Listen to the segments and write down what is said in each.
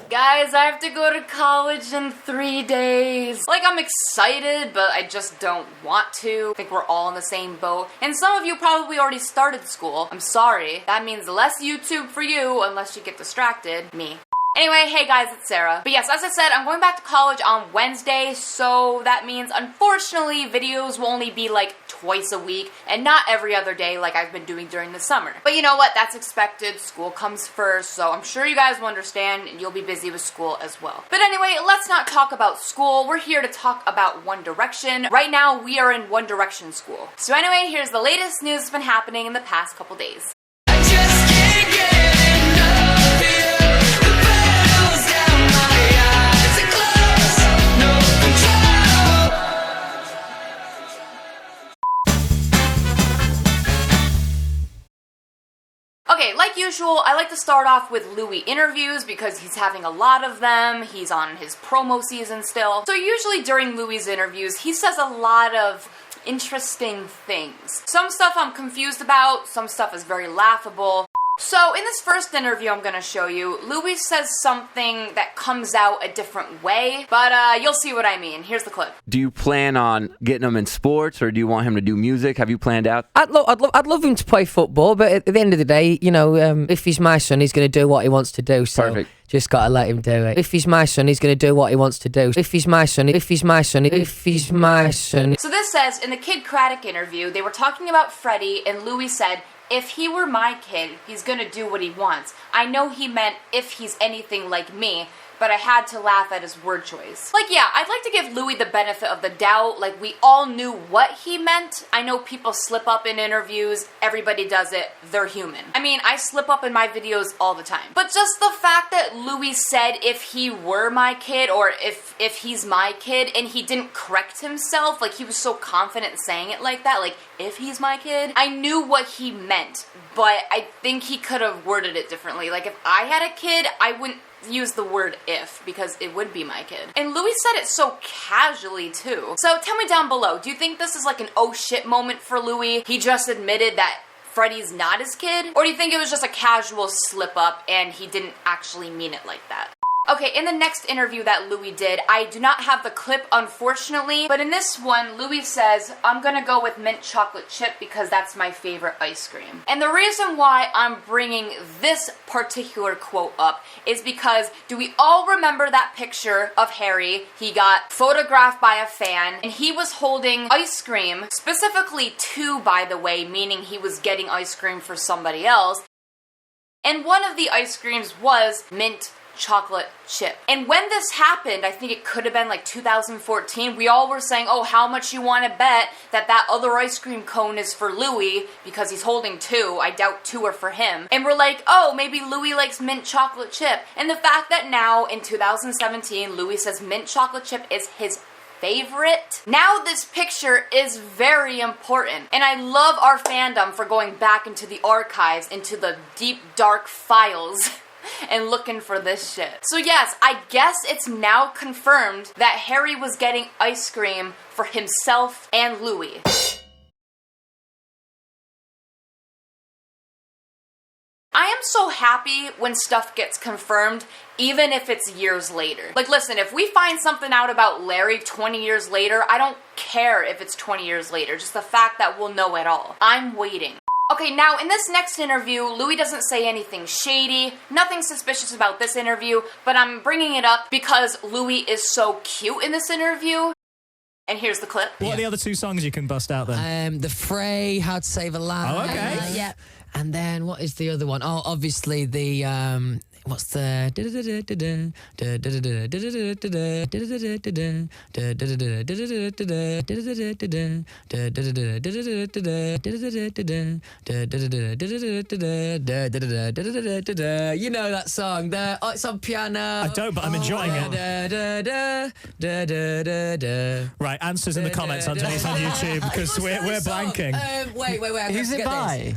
Guys, I have to go to college in 3 days. Like, I'm excited, but I just don't want to. I think we're all in the same boat. And some of you probably already started school. I'm sorry. That means less YouTube for you unless you get distracted. Me. Anyway, hey guys, it's Sarah. But yes, as I said, I'm going back to college on Wednesday, so that means, unfortunately, videos will only be like twice a week, and not every other day like I've been doing during the summer. But you know what? That's expected. School comes first, so I'm sure you guys will understand, and you'll be busy with school as well. But anyway, let's not talk about school. We're here to talk about One Direction. Right now, we are in One Direction school. So anyway, here's the latest news that's been happening in the past couple days. Okay, like usual, I like to start off with Louis interviews because he's having a lot of them. He's on his promo season still. So usually during Louis' interviews, he says a lot of interesting things. Some stuff I'm confused about, some stuff is very laughable. So in this first interview I'm gonna show you, Louis says something that comes out a different way, but you'll see what I mean. Here's the clip. Do you plan on getting him in sports, or do you want him to do music? Have you planned out? I'd love him to play football, but at the end of the day, you know, if he's my son, he's going to do what he wants to do. So Perfect. Just gotta let him do it. If he's my son, he's going to do what he wants to do. If he's my son, if he's my son, if he's my son. So this says, in the Kid Craddock interview, they were talking about Freddie, and Louis said, if he were my kid, he's gonna do what he wants. I know he meant if he's anything like me, but I had to laugh at his word choice. Like, yeah, I'd like to give Louis the benefit of the doubt. Like, we all knew what he meant. I know people slip up in interviews. Everybody does it. They're human. I mean, I slip up in my videos all the time. But just the fact that Louis said if he were my kid, or if he's my kid, and he didn't correct himself, like he was so confident saying it like that, like, if he's my kid, I knew what he meant, but I think he could have worded it differently. Like, if I had a kid, I wouldn't use the word if, because it would be my kid. And Louis said it so casually too. So tell me down below, do you think this is like an oh shit moment for Louis? He just admitted that Freddie's not his kid? Or do you think it was just a casual slip up and he didn't actually mean it like that? Okay, in the next interview that Louis did, I do not have the clip, unfortunately, but in this one, Louis says, I'm gonna go with mint chocolate chip because that's my favorite ice cream. And the reason why I'm bringing this particular quote up is because, do we all remember that picture of Harry? He got photographed by a fan, and he was holding ice cream, specifically 2, by the way, meaning he was getting ice cream for somebody else. And one of the ice creams was mint chocolate chip. And when this happened, I think it could have been like 2014, we all were saying, oh, how much you want to bet that other ice cream cone is for Louis because he's holding 2. I doubt 2 are for him. And we're like, oh, maybe Louis likes mint chocolate chip. And the fact that now in 2017, Louis says mint chocolate chip is his favorite. Now this picture is very important, and I love our fandom for going back into the archives, into the deep dark files and looking for this shit. So yes, I guess it's now confirmed that Harry was getting ice cream for himself and Louis. I am so happy when stuff gets confirmed, even if it's years later. Like, listen, if we find something out about Larry 20 years later, I don't care if it's 20 years later, just the fact that we'll know it all. I'm waiting. Okay, now in this next interview, Louis doesn't say anything shady, nothing suspicious about this interview, but I'm bringing it up because Louis is so cute in this interview. And here's the clip. What are the other 2 songs you can bust out then? The Fray, How to Save a Life. Oh, okay. Yeah. And then what is the other one? Oh, obviously the what's the you know that song? It's on piano. I don't, but I'm enjoying it. Right, answers in the comments underneath on YouTube because we're blanking. Wait. Who's it by?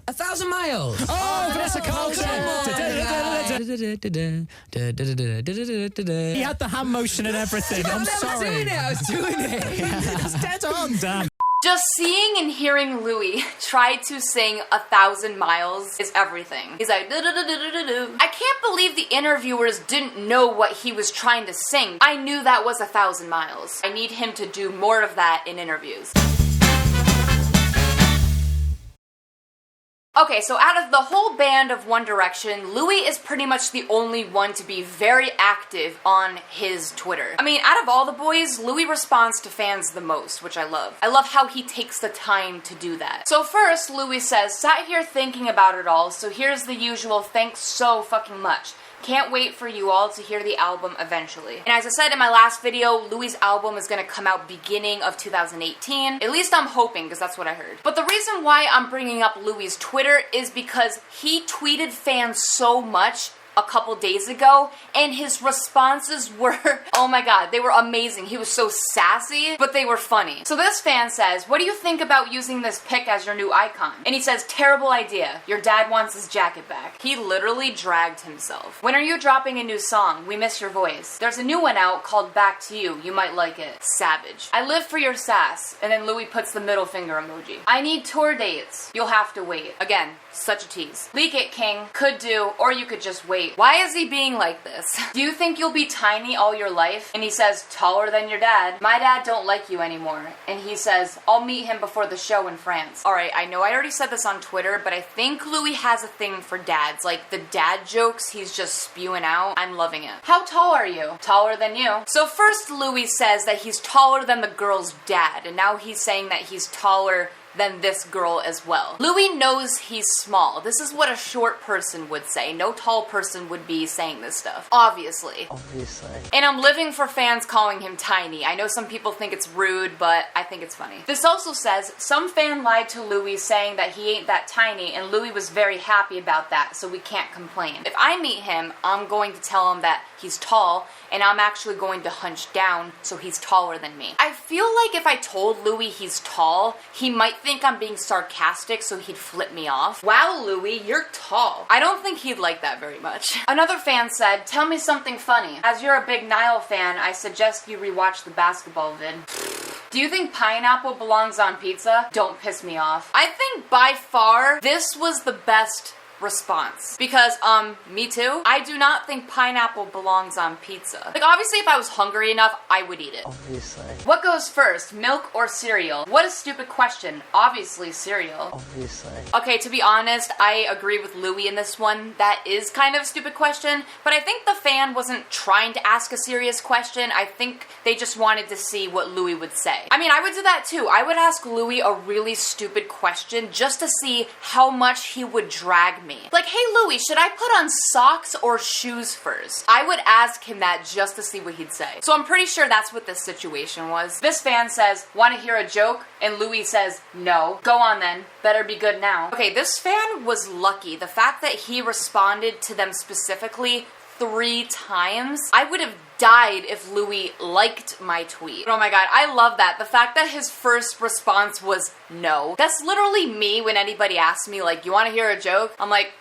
1,000 Miles. Oh, Vanessa Carlton. He had the hand motion and everything. I'm sorry. I was doing it. It's dead on, damn. Just seeing and hearing Louis try to sing 1,000 Miles is everything. He's like, do-do-do-do-do-do. I can't believe the interviewers didn't know what he was trying to sing. I knew that was 1,000 Miles. I need him to do more of that in interviews. Okay, so out of the whole band of One Direction, Louis is pretty much the only one to be very active on his Twitter. I mean, out of all the boys, Louis responds to fans the most, which I love. I love how he takes the time to do that. So first, Louis says, sat here thinking about it all, so here's the usual thanks so fucking much. Can't wait for you all to hear the album eventually. And as I said in my last video, Louis' album is gonna come out beginning of 2018. At least I'm hoping, because that's what I heard. But the reason why I'm bringing up Louis' Twitter is because he tweeted fans so much a couple days ago, and his responses were, oh my god, they were amazing. He was so sassy, but they were funny. So this fan says, what do you think about using this pic as your new icon? And he says, terrible idea. Your dad wants his jacket back. He literally dragged himself. When are you dropping a new song? We miss your voice. There's a new one out called Back to You. You might like it. Savage. I live for your sass. And then Louis puts the middle finger emoji. I need tour dates. You'll have to wait. Again, such a tease. Leak it, King. Could do, or you could just wait. Why is he being like this? Do you think you'll be tiny all your life? And he says, taller than your dad. My dad don't like you anymore. And he says, I'll meet him before the show in France. Alright, I know I already said this on Twitter, but I think Louis has a thing for dads. Like, the dad jokes he's just spewing out. I'm loving it. How tall are you? Taller than you. So first Louis says that he's taller than the girl's dad, and now he's saying that he's taller than this girl as well. Louis knows he's small. This is what a short person would say. No tall person would be saying this stuff. Obviously. And I'm living for fans calling him tiny. I know some people think it's rude, but I think it's funny. This also says, some fan lied to Louis saying that he ain't that tiny, and Louis was very happy about that, so we can't complain. If I meet him, I'm going to tell him that he's tall, and I'm actually going to hunch down so he's taller than me. I feel like if I told Louis he's tall, he might think I'm being sarcastic, so he'd flip me off. Wow, Louis, you're tall. I don't think he'd like that very much. Another fan said, tell me something funny. As you're a big Niall fan, I suggest you rewatch the basketball vid. Do you think pineapple belongs on pizza? Don't piss me off. I think by far, this was the best response. Because, me too. I do not think pineapple belongs on pizza. Like, obviously, if I was hungry enough, I would eat it. Obviously. What goes first, milk or cereal? What a stupid question. Obviously, cereal. Obviously. Okay, to be honest, I agree with Louis in this one. That is kind of a stupid question, but I think the fan wasn't trying to ask a serious question. I think they just wanted to see what Louis would say. I mean, I would do that too. I would ask Louis a really stupid question just to see how much he would drag me. Like, hey Louis, should I put on socks or shoes first? I would ask him that just to see what he'd say. So I'm pretty sure that's what this situation was. This fan says, want to hear a joke? And Louis says, no. Go on then. Better be good now. Okay, this fan was lucky. The fact that he responded to them specifically 3 times, I would have died if Louis liked my tweet. Oh my god, I love that. The fact that his first response was no. That's literally me when anybody asks me, like, you want to hear a joke? I'm like,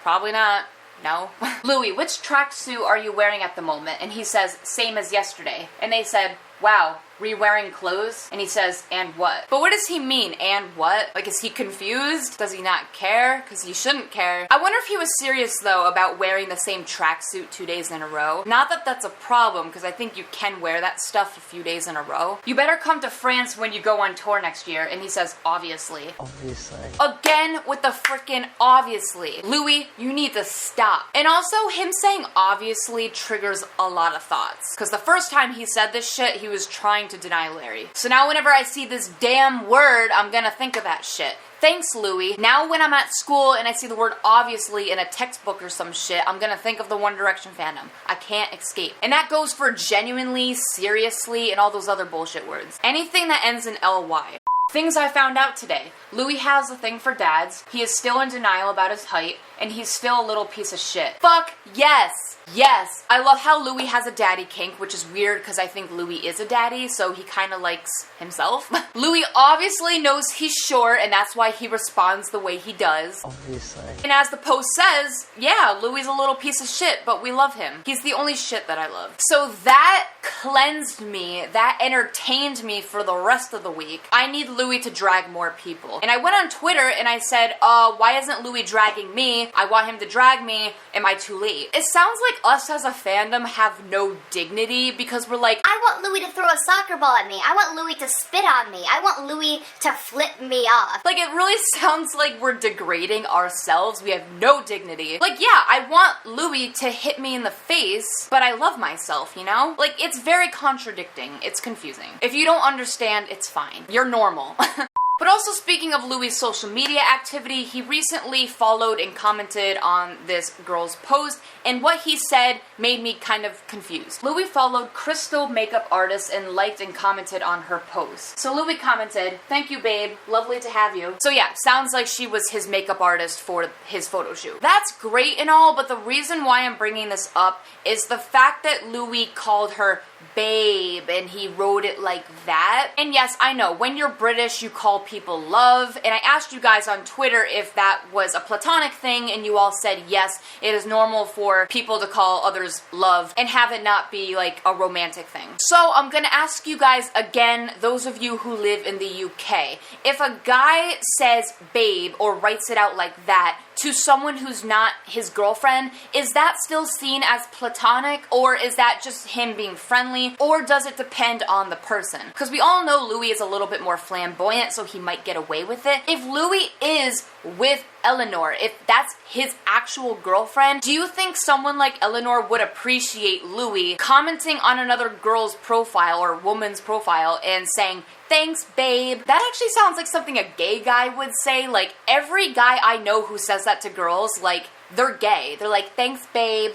probably not. No. Louis, which tracksuit are you wearing at the moment? And he says, same as yesterday. And they said, wow, re-wearing clothes? And he says, and what? But what does he mean, and what? Like, is he confused? Does he not care? Because he shouldn't care. I wonder if he was serious, though, about wearing the same tracksuit 2 days in a row. Not that that's a problem, because I think you can wear that stuff a few days in a row. You better come to France when you go on tour next year. And he says, obviously. Obviously. Again with the frickin' obviously. Louis, you need to stop. And also, him saying obviously triggers a lot of thoughts. Because the first time he said this shit, he was trying to deny Larry. So now whenever I see this damn word, I'm gonna think of that shit. Thanks, Louis. Now when I'm at school and I see the word obviously in a textbook or some shit, I'm gonna think of the One Direction fandom. I can't escape. And that goes for genuinely, seriously, and all those other bullshit words. Anything that ends in LY. Things I found out today. Louis has a thing for dads. He is still in denial about his height, and he's still a little piece of shit. Fuck yes! Yes! I love how Louis has a daddy kink, which is weird because I think Louis is a daddy, so he kind of likes himself. Louis obviously knows he's short, and that's why he responds the way he does. Obviously. And as the post says, yeah, Louis is a little piece of shit, but we love him. He's the only shit that I love. So that cleansed me, that entertained me for the rest of the week. I need Louis to drag more people. And I went on Twitter and I said, why isn't Louis dragging me? I want him to drag me. Am I too late? It sounds like us as a fandom have no dignity because we're like, I want Louis to throw a soccer ball at me. I want Louis to spit on me. I want Louis to flip me off. Like, it really sounds like we're degrading ourselves. We have no dignity. Like, yeah, I want Louis to hit me in the face, but I love myself, you know? Like, it's very contradicting. It's confusing. If you don't understand, it's fine. You're normal. But also, speaking of Louis' social media activity, he recently followed and commented on this girl's post, and what he said made me kind of confused. Louis followed Crystal makeup artist and liked and commented on her post. So Louis commented, "Thank you, babe. Lovely to have you." So yeah, sounds like she was his makeup artist for his photo shoot. That's great and all, but the reason why I'm bringing this up is the fact that Louis called her babe, and he wrote it like that. And yes, I know, when you're British, you call people love, and I asked you guys on Twitter if that was a platonic thing, and you all said yes, it is normal for people to call others love and have it not be like a romantic thing. So I'm gonna ask you guys again, those of you who live in the UK, if a guy says babe or writes it out like that to someone who's not his girlfriend, is that still seen as platonic, or is that just him being friendly, or does it depend on the person? Because we all know Louis is a little bit more flamboyant, so he might get away with it. If Louis is with Eleanor, if that's his actual girlfriend, do you think someone like Eleanor would appreciate Louis commenting on another girl's profile or woman's profile and saying, "Thanks, babe"? That actually sounds like something a gay guy would say. Like, every guy I know who says that to girls, like, they're gay. They're like, "Thanks, babe."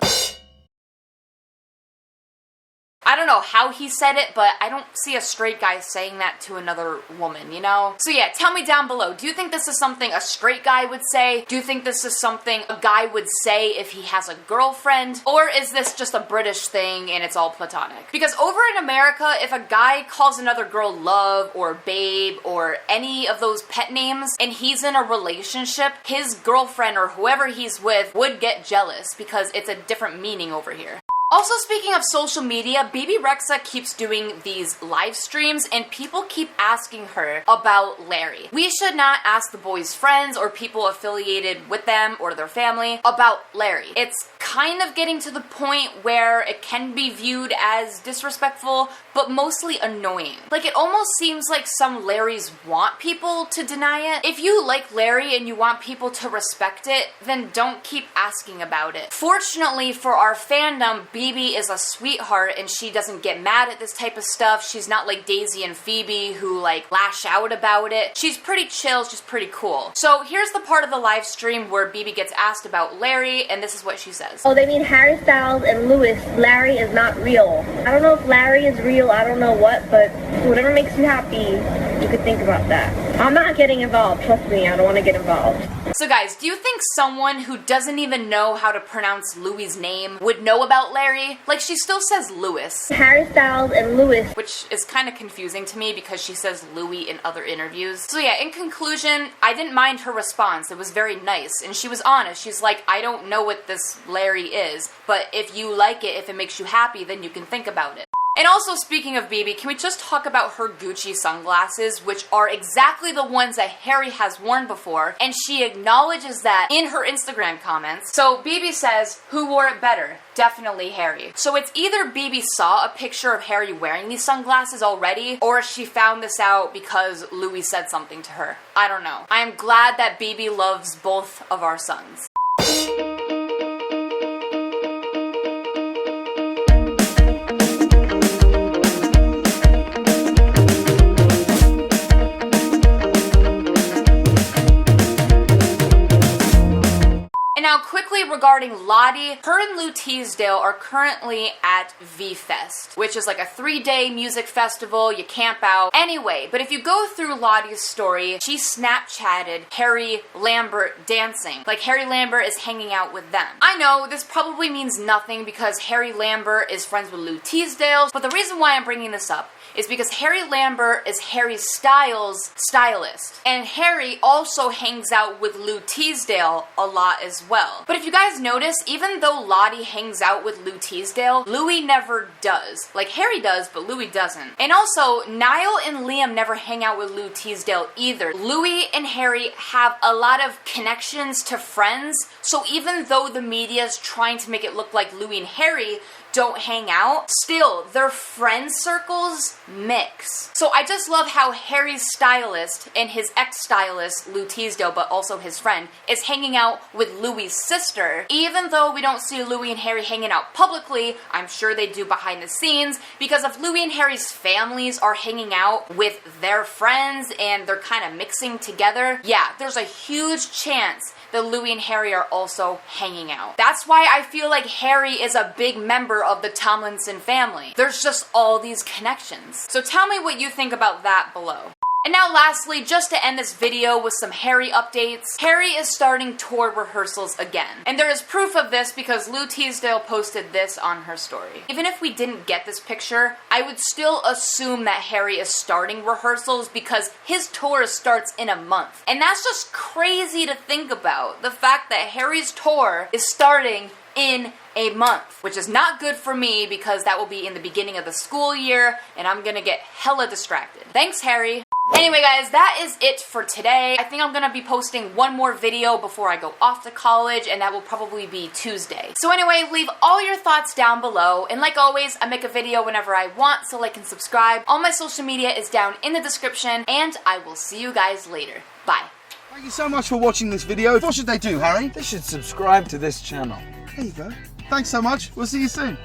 I don't know how he said it, but I don't see a straight guy saying that to another woman, you know? So yeah, tell me down below, do you think this is something a straight guy would say? Do you think this is something a guy would say if he has a girlfriend? Or is this just a British thing and it's all platonic? Because over in America, if a guy calls another girl love or babe or any of those pet names and he's in a relationship, his girlfriend or whoever he's with would get jealous because it's a different meaning over here. Also, speaking of social media, Baby Rexha keeps doing these live streams and people keep asking her about Larry. We should not ask the boys' friends or people affiliated with them or their family about Larry. It's kind of getting to the point where it can be viewed as disrespectful, but mostly annoying. Like, it almost seems like some Larrys want people to deny it. If you like Larry and you want people to respect it, then don't keep asking about it. Fortunately for our fandom, Bibi is a sweetheart and she doesn't get mad at this type of stuff. She's not like Daisy and Phoebe who like lash out about it. She's pretty chill, she's pretty cool. So here's the part of the live stream where Bibi gets asked about Larry, and this is what she says. Oh, they mean Harry Styles and Lewis. Larry is not real. I don't know if Larry is real, I don't know what, but whatever makes you happy, you could think about that. I'm not getting involved, trust me, I don't want to get involved. So guys, do you think someone who doesn't even know how to pronounce Louis' name would know about Larry? Like, she still says Lewis. Harry Styles and Lewis. Which is kind of confusing to me because she says Louis in other interviews. So yeah, in conclusion, I didn't mind her response. It was very nice. And she was honest. She's like, I don't know what this Larry is, but if you like it, if it makes you happy, then you can think about it. And also, speaking of Bibi, can we just talk about her Gucci sunglasses, which are exactly the ones that Harry has worn before, and she acknowledges that in her Instagram comments. So Bibi says, who wore it better? Definitely Harry. So it's either Bibi saw a picture of Harry wearing these sunglasses already, or she found this out because Louis said something to her. I don't know. I am glad that Bibi loves both of our sons. Now, quickly regarding Lottie, her and Lou Teasdale are currently at V-Fest, which is like a 3-day music festival. You camp out. Anyway, but if you go through Lottie's story, she Snapchatted Harry Lambert dancing. Like, Harry Lambert is hanging out with them. I know, this probably means nothing because Harry Lambert is friends with Lou Teasdale, but the reason why I'm bringing this up is because Harry Lambert is Harry Styles' stylist. And Harry also hangs out with Lou Teasdale a lot as well. But if you guys guys notice, even though Lottie hangs out with Lou Teasdale, Louis never does. Like, Harry does, but Louis doesn't. And also, Niall and Liam never hang out with Lou Teasdale either. Louis and Harry have a lot of connections to friends, so even though the media's trying to make it look like Louis and Harry don't hang out, still, their friend circles mix. So I just love how Harry's stylist and his ex-stylist, Lou Teasdale, but also his friend, is hanging out with Louis' sister. Even though we don't see Louis and Harry hanging out publicly, I'm sure they do behind the scenes, because if Louis and Harry's families are hanging out with their friends and they're kind of mixing together, yeah, there's a huge chance that Louis and Harry are also hanging out. That's why I feel like Harry is a big member of the Tomlinson family. There's just all these connections. So tell me what you think about that below. And now lastly, just to end this video with some Harry updates, Harry is starting tour rehearsals again. And there is proof of this because Lou Teasdale posted this on her story. Even if we didn't get this picture, I would still assume that Harry is starting rehearsals because his tour starts in a month. And that's just crazy to think about. The fact that Harry's tour is starting in a month, which is not good for me because that will be in the beginning of the school year and I'm gonna get hella distracted. Thanks, Harry. Anyway guys, that is it for today. I think I'm gonna be posting one more video before I go off to college, and that will probably be Tuesday. So anyway, leave all your thoughts down below, and like always, I make a video whenever I want, so like and subscribe. All my social media is down in the description, and I will see you guys later. Bye. Thank you so much for watching this video. What should they do, Harry? They should subscribe to this channel. There you go. Thanks so much. We'll see you soon.